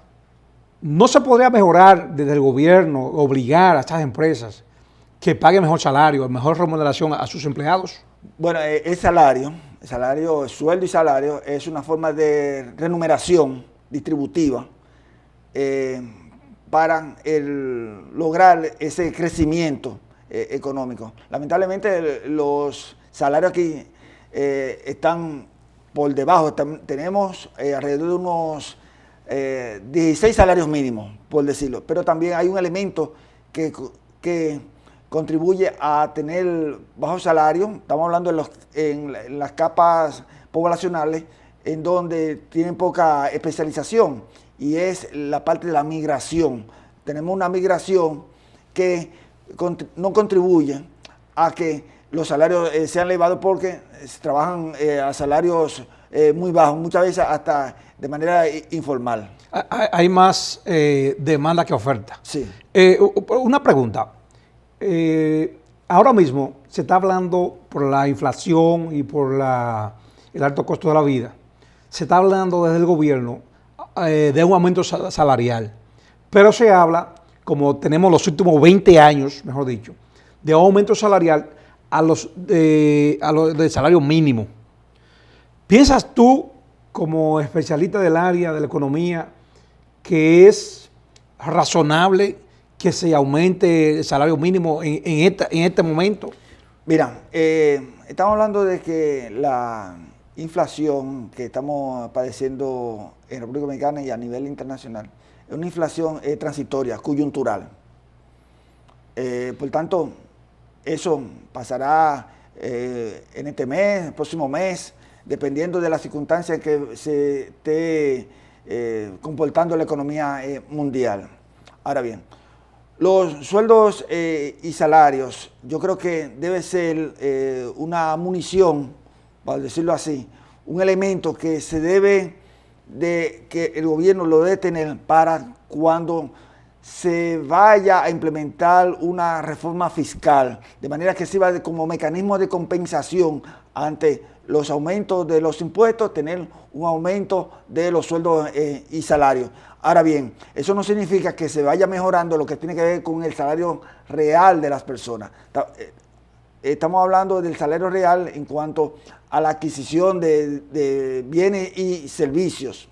S1: ¿no se podría mejorar desde el gobierno, obligar a estas empresas que paguen mejor salario, mejor remuneración a sus empleados?
S5: Bueno, el sueldo y salario es una forma de remuneración distributiva para lograr ese crecimiento económico. Lamentablemente los salarios aquí están por debajo. Tenemos alrededor de unos 16 salarios mínimos, por decirlo, pero también hay un elemento que que contribuye a tener bajo salario. Estamos hablando en las capas poblacionales en donde tienen poca especialización, y es la parte de la migración. Tenemos una migración que no contribuye a que los salarios sean elevados, porque trabajan a salarios muy bajos, muchas veces hasta de manera informal.
S1: Hay más demanda que oferta.
S5: Sí.
S1: Una pregunta. Ahora mismo se está hablando por la inflación y por el alto costo de la vida. Se está hablando desde el gobierno de un aumento salarial. Pero se habla, como tenemos los últimos 20 años, mejor dicho, de un aumento salarial a los de salario mínimo. ¿Piensas tú, como especialista del área de la economía, que es razonable que se aumente el salario mínimo en este momento?
S5: Mira, estamos hablando de que la inflación que estamos padeciendo en República Dominicana y a nivel internacional es una inflación transitoria, coyuntural. Por tanto, eso pasará en este mes, el próximo mes, dependiendo de las circunstancias que se esté comportando la economía mundial. Ahora bien, los sueldos y salarios, yo creo que debe ser una munición, para decirlo así, un elemento que se debe de que el gobierno lo debe tener para cuando se vaya a implementar una reforma fiscal, de manera que sirva como mecanismo de compensación ante los aumentos de los impuestos, tener un aumento de los sueldos y salarios. Ahora bien, eso no significa que se vaya mejorando lo que tiene que ver con el salario real de las personas. Estamos hablando del salario real en cuanto a la adquisición de bienes y servicios,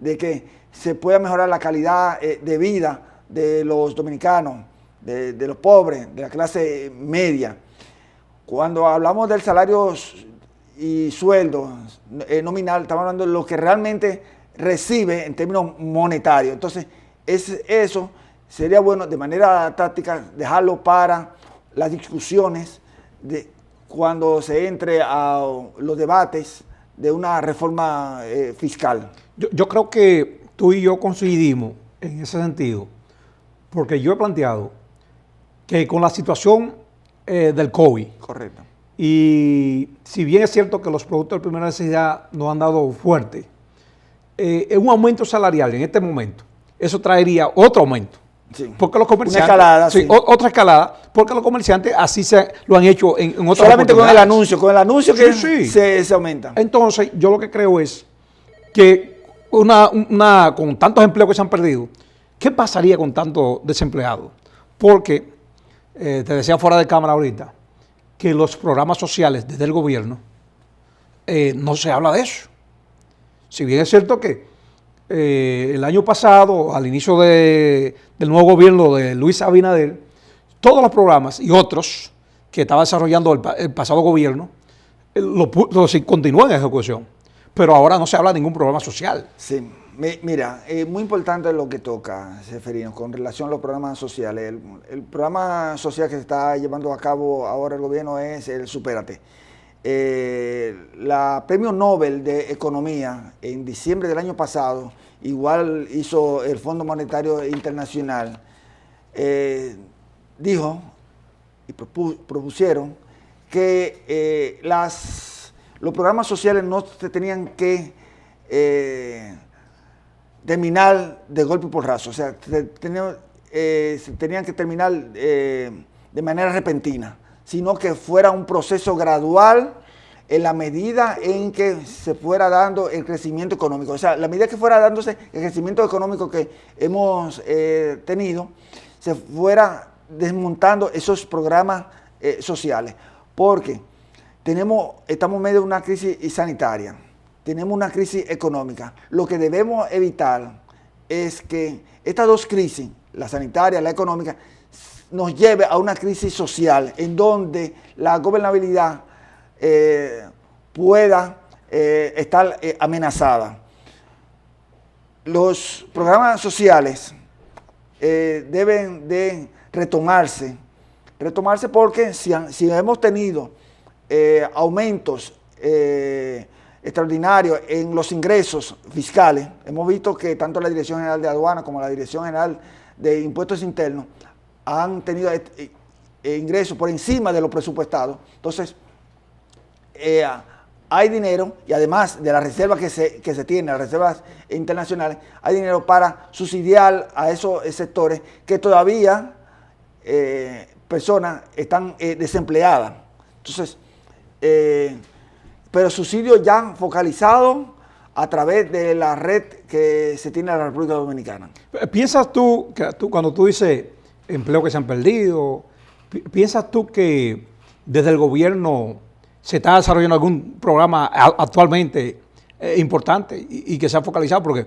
S5: de que se pueda mejorar la calidad de vida de los dominicanos, de los pobres, de la clase media. Cuando hablamos del salario y sueldo nominal, estamos hablando de lo que realmente recibe en términos monetarios. Entonces, eso sería bueno de manera táctica dejarlo para las discusiones de cuando se entre a los debates de una reforma fiscal.
S1: Yo creo que tú y yo coincidimos en ese sentido, porque yo he planteado que con la situación del COVID,
S5: correcto,
S1: y si bien es cierto que los productos de primera necesidad nos han dado fuerte, un aumento salarial en este momento, eso traería otro aumento.
S5: Sí.
S1: Porque los comerciantes,
S5: una escalada,
S1: sí,
S5: sí.
S1: Otra escalada, porque los comerciantes así lo han hecho en otras
S5: solamente con el anuncio que
S1: sí.
S5: Se aumenta.
S1: Entonces, yo lo que creo es que con tantos empleos que se han perdido, ¿qué pasaría con tantos desempleados? Porque, te decía fuera de cámara ahorita, que los programas sociales desde el gobierno, no se habla de eso. Si bien es cierto que el año pasado, al inicio del nuevo gobierno de Luis Abinader, todos los programas y otros que estaba desarrollando el pasado gobierno, continúan en ejecución. Pero ahora no se habla de ningún programa social.
S5: Sí, mira, muy importante lo que toca, Seferino, con relación a los programas sociales. El programa social que se está llevando a cabo ahora el gobierno es el Supérate. La Premio Nobel de Economía en diciembre del año pasado, igual hizo el Fondo Monetario Internacional, dijo y propusieron que los programas sociales no se tenían que terminar de golpe por raso, o sea, se tenían que terminar de manera repentina, sino que fuera un proceso gradual en la medida en que se fuera dando el crecimiento económico. O sea, la medida que fuera dándose el crecimiento económico que hemos tenido, se fuera desmontando esos programas sociales. Porque estamos en medio de una crisis sanitaria, tenemos una crisis económica. Lo que debemos evitar es que estas dos crisis, la sanitaria y la económica, nos lleve a una crisis social en donde la gobernabilidad pueda estar amenazada. Los programas sociales deben de retomarse retomarse porque si hemos tenido aumentos extraordinarios en los ingresos fiscales, hemos visto que tanto la Dirección General de Aduana como la Dirección General de Impuestos Internos han tenido ingresos por encima de lo presupuestado. Entonces, hay dinero, y además de las reservas que se tienen, las reservas internacionales, hay dinero para subsidiar a esos sectores que todavía personas están desempleadas. Entonces, pero subsidios ya focalizados a través de la red que se tiene en la República Dominicana.
S1: ¿Piensas tú, cuando tú dices empleos que se han perdido, piensas tú que desde el gobierno se está desarrollando algún programa actualmente importante y que se ha focalizado? Porque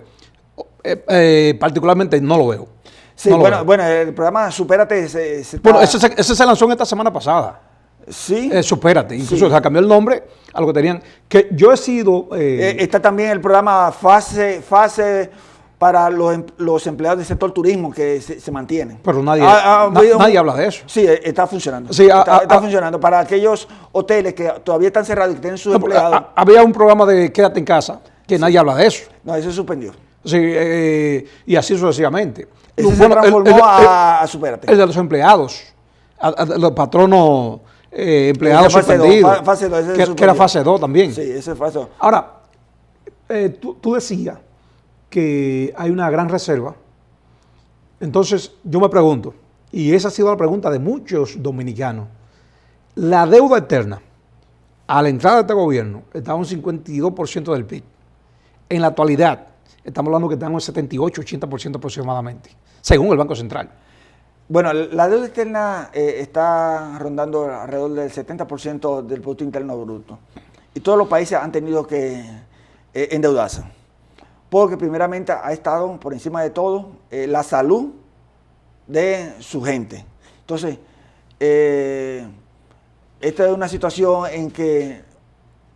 S1: particularmente no lo veo.
S5: Sí,
S1: no
S5: bueno, el programa Supérate se está...
S1: Bueno, ese se lanzó en esta semana pasada.
S5: Sí.
S1: Supérate, incluso
S5: Sí.
S1: se cambió el nombre a lo que tenían. Que yo he sido...
S5: está también el programa Fase para los empleados del sector turismo que se mantienen.
S1: Pero nadie habla de eso.
S5: Sí, está funcionando.
S1: Sí,
S5: está funcionando para aquellos hoteles que todavía están cerrados y que tienen sus empleados.
S1: Había un programa de Quédate en casa, que nadie habla de eso.
S5: No, eso se suspendió.
S1: Sí, y así sucesivamente.
S5: Ese se transformó a Supérate.
S1: El de los empleados, los patronos empleados suspendidos,
S5: fase 2,
S1: que era fase 2 también.
S5: Sí, ese es fase 2.
S1: Ahora, tú decías que hay una gran reserva. Entonces, yo me pregunto, y esa ha sido la pregunta de muchos dominicanos, la deuda externa a la entrada de este gobierno estaba un 52% del PIB. En la actualidad, estamos hablando que está en un 78-80% aproximadamente, según el Banco Central.
S5: Bueno, la deuda externa está rondando alrededor del 70% del Producto Interno Bruto. Y todos los países han tenido que endeudarse. Porque primeramente ha estado por encima de todo la salud de su gente. Entonces, esta es una situación en que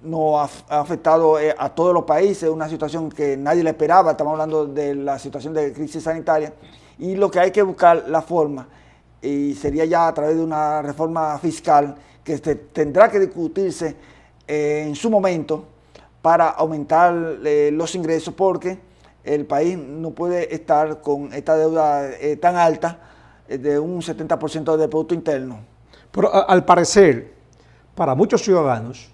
S5: nos ha afectado a todos los países, una situación que nadie le esperaba. Estamos hablando de la situación de crisis sanitaria. Y lo que hay que buscar la forma, y sería ya a través de una reforma fiscal que tendrá que discutirse en su momento para aumentar los ingresos, porque el país no puede estar con esta deuda tan alta de un 70% del Producto Interno.
S1: Pero al parecer, para muchos ciudadanos,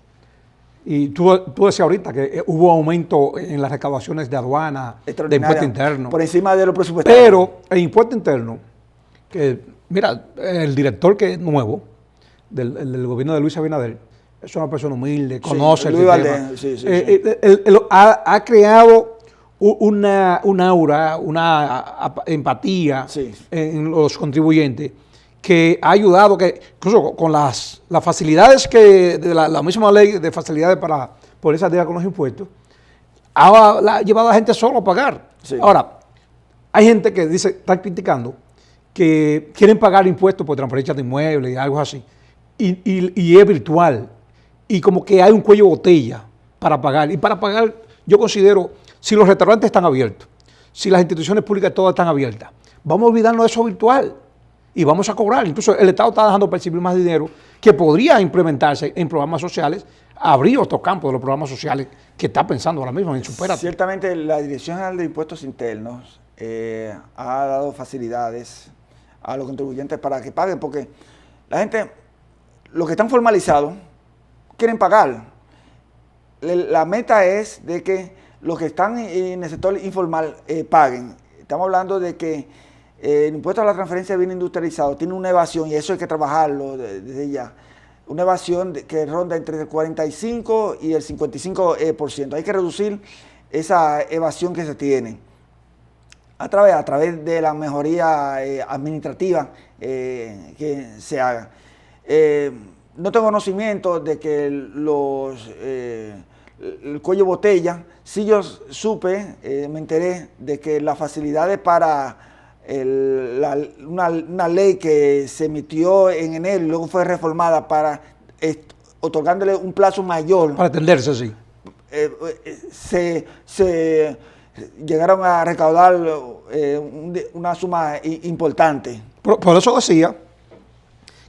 S1: y tú decías ahorita que hubo aumento en las recaudaciones de aduana, de impuesto interno.
S5: Por encima de lo presupuestario.
S1: Pero el impuesto interno, que mira, el director que es nuevo, del gobierno de Luis Abinader, es una persona humilde, conoce el tema. Ha creado una aura, una empatía en los contribuyentes, que ha ayudado, que incluso con las facilidades que de la misma ley de facilidades para poder salir con los impuestos, ha llevado a la gente solo a pagar. Sí. Ahora, hay gente que están criticando que quieren pagar impuestos por transferencia de inmuebles y algo así, y es virtual, y como que hay un cuello de botella para pagar. Y para pagar, yo considero, si los restaurantes están abiertos, si las instituciones públicas todas están abiertas, vamos a olvidarnos de eso virtual. Y vamos a cobrar. Incluso el Estado está dejando percibir más dinero que podría implementarse en programas sociales, abrir otros campos de los programas sociales que está pensando ahora mismo en Supérate.
S5: Ciertamente la Dirección General de Impuestos Internos ha dado facilidades a los contribuyentes para que paguen, porque la gente, los que están formalizados, quieren pagar. La meta es de que los que están en el sector informal paguen. Estamos hablando de que el impuesto a la transferencia de bienes industrializados tiene una evasión, y eso hay que trabajarlo desde ya. Una evasión que ronda entre el 45 y el 55%. Hay que reducir esa evasión que se tiene a través de la mejoría administrativa que se haga. No tengo conocimiento de que el cuello botella, sí yo supe, me enteré de que las facilidades para una ley que se emitió en enero y luego fue reformada para otorgándole un plazo mayor.
S1: Para atenderse, sí.
S5: Se llegaron a recaudar una suma importante.
S1: Por eso decía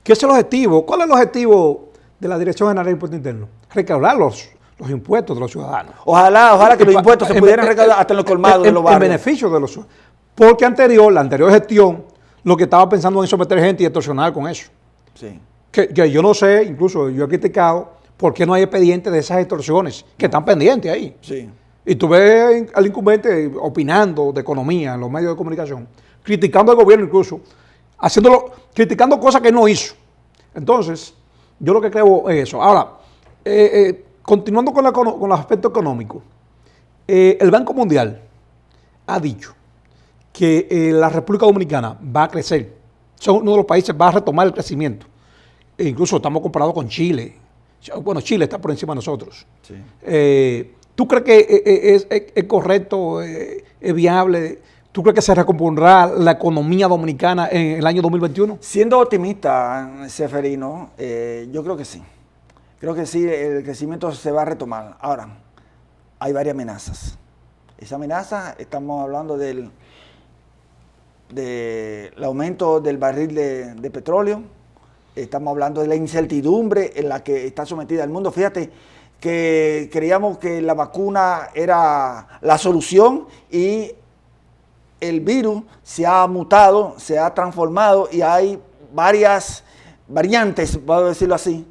S1: ¿Qué es el objetivo? ¿Cuál es el objetivo de la Dirección General de Impuestos Internos? Recaudar los impuestos de los ciudadanos.
S5: Ojalá que los impuestos se pudieran recaudar hasta en los colmados de los barrios.
S1: En beneficio de los ciudadanos. Porque la anterior gestión, lo que estaba pensando en someter gente y extorsionar con eso.
S5: Sí.
S1: Que yo no sé, incluso yo he criticado por qué no hay expedientes de esas extorsiones que están pendientes ahí.
S5: Sí.
S1: Y tú ves al incumbente opinando de economía en los medios de comunicación, criticando al gobierno incluso, criticando cosas que no hizo. Entonces, yo lo que creo es eso. Ahora, continuando con el aspecto económico, el Banco Mundial ha dicho que la República Dominicana va a crecer. Son uno de los países que va a retomar el crecimiento. E incluso estamos comparados con Chile. Bueno, Chile está por encima de nosotros. Sí. ¿Tú crees que es correcto, es viable? ¿Tú crees que se recompondrá la economía dominicana en el año 2021?
S5: Siendo optimista, Seferino, yo creo que sí. Creo que sí, el crecimiento se va a retomar. Ahora, hay varias amenazas. Esa amenaza, estamos hablando del aumento del barril de petróleo, estamos hablando de la incertidumbre en la que está sometida el mundo. Fíjate que creíamos que la vacuna era la solución y el virus se ha mutado, se ha transformado y hay varias variantes, vamos a decirlo así,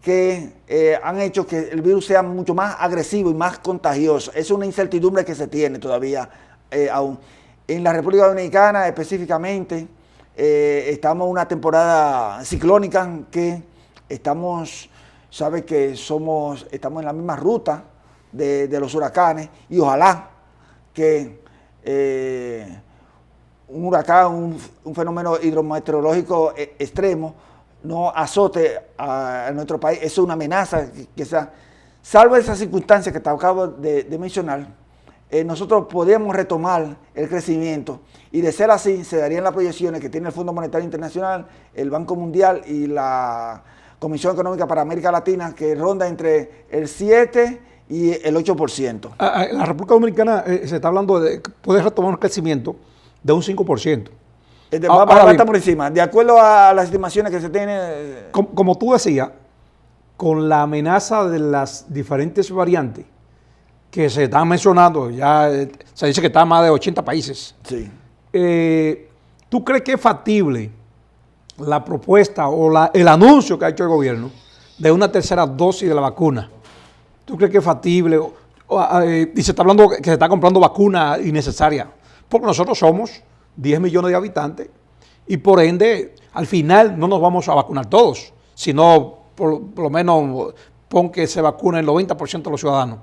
S5: que han hecho que el virus sea mucho más agresivo y más contagioso. Es una incertidumbre que se tiene todavía aún. En la República Dominicana específicamente estamos en una temporada ciclónica que estamos, sabe que estamos en la misma ruta de los huracanes y ojalá que un huracán, un fenómeno hidrometeorológico extremo no azote a nuestro país. Eso es una amenaza que salvo esas circunstancias que te acabo de mencionar, nosotros podemos retomar el crecimiento y de ser así se darían las proyecciones que tiene el Fondo Monetario Internacional, el Banco Mundial y la Comisión Económica para América Latina, que ronda entre el 7 y el 8%.
S1: La República Dominicana se está hablando de puede retomar un crecimiento de un 5%.
S5: Va a estar por encima, de acuerdo a las estimaciones que se tienen.
S1: Como tú decías, con la amenaza de las diferentes variantes que se están mencionando, ya se dice que están más de 80 países.
S5: Sí.
S1: ¿Tú crees que es factible la propuesta o el anuncio que ha hecho el gobierno de una tercera dosis de la vacuna? ¿Tú crees que es factible? Y se está hablando que se está comprando vacuna innecesaria, porque nosotros somos 10 millones de habitantes y por ende al final no nos vamos a vacunar todos, sino por lo menos pon que se vacune el 90% de los ciudadanos.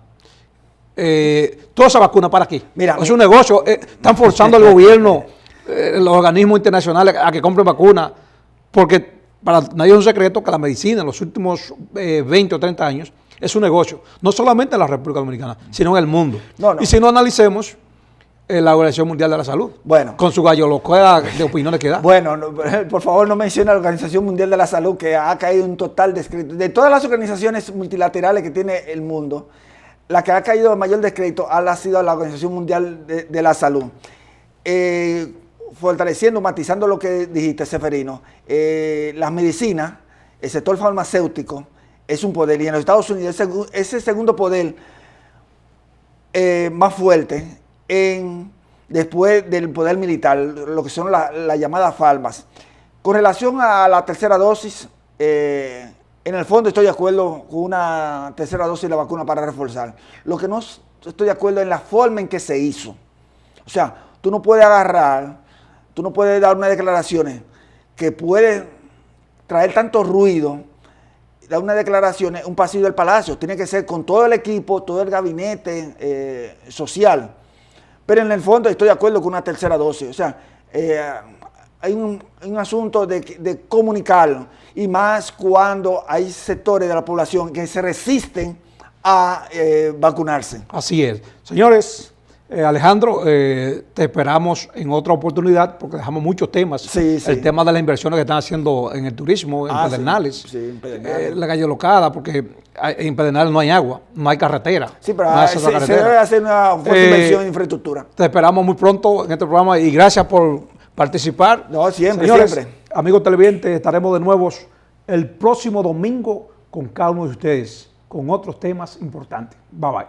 S1: ¿Toda esa vacuna para qué?
S5: Mira,
S1: es un negocio, están forzando al gobierno, los organismos internacionales a que compren vacunas, porque para nadie es un secreto que la medicina en los últimos 20 o 30 años es un negocio, no solamente en la República Dominicana, sino en el mundo. No. Y si no analicemos la Organización Mundial de la Salud, con su gallolocura de opiniones que da.
S5: Bueno, por favor no mencione a la Organización Mundial de la Salud, que ha caído un total descrédito. De todas las organizaciones multilaterales que tiene el mundo, la que ha caído en mayor descrédito ha sido la Organización Mundial de la Salud. Fortaleciendo, matizando lo que dijiste, Seferino, las medicinas, el sector farmacéutico es un poder, y en los Estados Unidos ese segundo poder más fuerte después del poder militar, lo que son las llamadas farmas. Con relación a la tercera dosis, en el fondo estoy de acuerdo con una tercera dosis de la vacuna para reforzar. Lo que no estoy de acuerdo es en la forma en que se hizo. O sea, tú no puedes dar unas declaraciones que pueden traer tanto ruido, dar unas declaraciones, un pasillo del Palacio. Tiene que ser con todo el equipo, todo el gabinete social. Pero en el fondo estoy de acuerdo con una tercera dosis. O sea, hay un asunto de comunicarlo, y más cuando hay sectores de la población que se resisten a vacunarse.
S1: Así es. Señores, Alejandro, te esperamos en otra oportunidad porque dejamos muchos temas.
S5: Sí.
S1: El tema de las inversiones que están haciendo en el turismo, en Pedernales.
S5: Sí, en Pedernales.
S1: La gallolocada, porque en Pedernales no hay agua, no hay carretera.
S5: Sí, pero se debe hacer una fuerte inversión en infraestructura.
S1: Te esperamos muy pronto en este programa y gracias por participar.
S5: No, siempre,
S1: Señores,
S5: siempre.
S1: amigos televidentes, estaremos de nuevo el próximo domingo con cada uno de ustedes, con otros temas importantes. Bye bye.